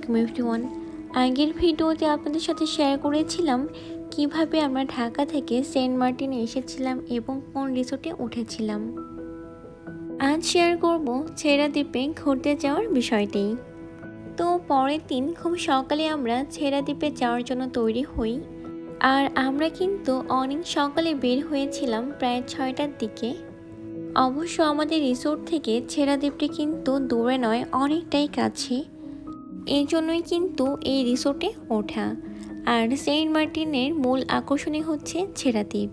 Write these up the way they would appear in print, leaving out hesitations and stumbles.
আলাইকুম এভরিওয়ান। আগের ভিডিওতে আপনাদের সাথে শেয়ার করেছিলাম কিভাবে আমরা ঢাকা থেকে সেন্ট মার্টিনে এসেছিলাম এবং কোন রিসোর্টে উঠেছিলাম। আজ শেয়ার করব ছেড়া দ্বীপে ঘুরতে যাওয়ার বিষয়টি। তো পরের দিন খুব সকালে আমরা ছেড়া দ্বীপে যাওয়ার জন্য তৈরি হই। আর আমরা কিন্তু অনেক সকালে বের হয়েছিলাম, প্রায় 6টার দিকে। অবশ্য আমাদের রিসোর্ট থেকে ছেড়া দ্বীপটি কিন্তু দূরে নয়, অনেকটাই কাছে। এই জন্যই কিন্তু এই রিসোর্টে ওঠা। আর সেন্ট মার্টিনের মূল আকর্ষণই হচ্ছে ছেড়া দ্বীপ।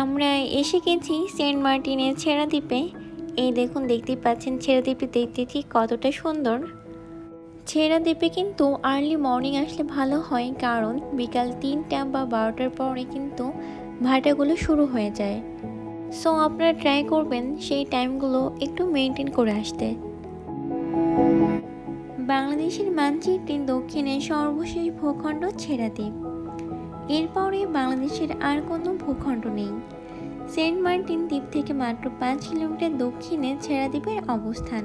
আমরা এসে গেছি সেন্ট মার্টিনের ছেড়া দ্বীপে। এই দেখুন, দেখতেই পাচ্ছেন ছেড়া দ্বীপে দেখতে ঠিক কতটা সুন্দর। ছেড়া দ্বীপে কিন্তু আর্লি মর্নিং আসলে ভালো হয়, কারণ বিকাল 3টা বা 12টার পরে কিন্তু ভাটাগুলো শুরু হয়ে যায়। সো আপনারা ট্রাই করবেন সেই টাইমগুলো একটু মেনটেন করে আসতে। বাংলাদেশের মানচিত্রে দক্ষিণে সর্বশেষ ভূখণ্ড ছেড়া দ্বীপ। এরপরে বাংলাদেশের আর কোনো ভূখণ্ড নেই। সেন্ট মার্টিন দ্বীপ থেকে মাত্র 5 কিলোমিটার দক্ষিণে ছেড়া দ্বীপের অবস্থান।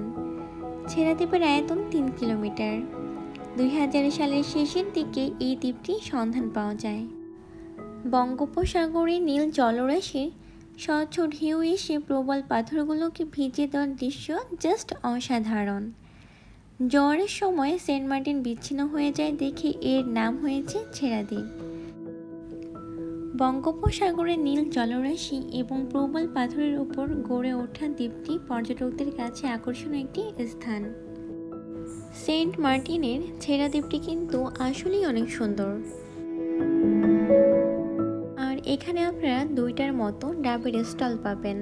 ছেড়া দ্বীপের আয়তন 3 কিলোমিটার। 2000 সালের শেষের দিকে এই দ্বীপটির সন্ধান পাওয়া যায়। বঙ্গোপসাগরে নীল জলরাশি স্বচ্ছ ঢেউ এসে প্রবল পাথরগুলোকে ভিজিয়ে দেওয়ার দৃশ্য জাস্ট অসাধারণ। ঝড়ের সময় সেন্ট মার্টিন বিচ্ছিন্ন হয়ে যায় দেখে এর নাম হয়েছে ছেড়া দ্বীপ। বঙ্গোপসাগরের নীল জলরাশি এবং প্রবল পাথরের উপর গড়ে ওঠা দ্বীপটি পর্যটকদের কাছে আকর্ষণীয় একটি স্থান। সেন্ট মার্টিনের ছেড়া দ্বীপটি কিন্তু আসলেই অনেক সুন্দর। আর এখানে আপনারা 2টার মতো ডাবের স্টল পাবেন।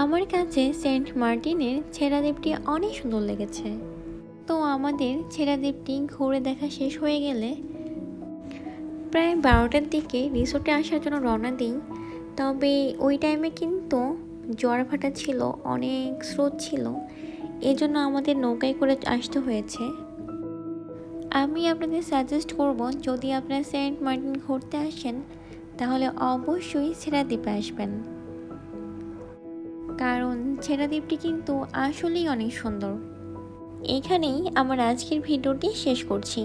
আমার কাছে সেন্ট মার্টিনের ছেড়া দ্বীপটি অনেক সুন্দর লেগেছে। তো আমাদের ছেড়া দ্বীপটি ঘুরে দেখা শেষ হয়ে গেলে প্রায় 12টার দিকে রিসোর্টে আসার জন্য রওনা দিই। তবে ওই টাইমে কিন্তু জোয়ার ভাটা ছিল, অনেক স্রোত ছিল, এজন্য আমাদের নৌকায় করে আসতে হয়েছে। আমি আপনাদের সাজেস্ট করব, যদি আপনারা সেন্ট মার্টিন ঘুরতে আসেন তাহলে অবশ্যই ছেড়া দ্বীপে আসবেন, কারণ ছেড়া দ্বীপটি কিন্তু আসলেই অনেক সুন্দর। এখানেই আমার আজকের ভিডিওটি শেষ করছি।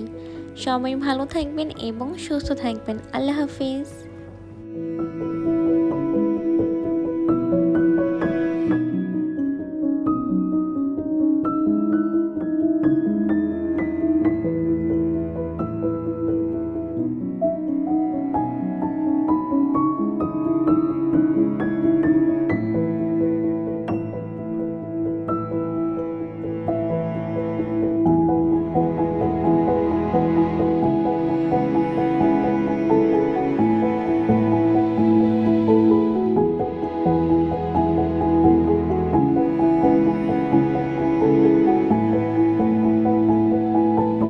সবাই ভালো থাকবেন এবং সুস্থ থাকবেন। আল্লাহ হাফিজ।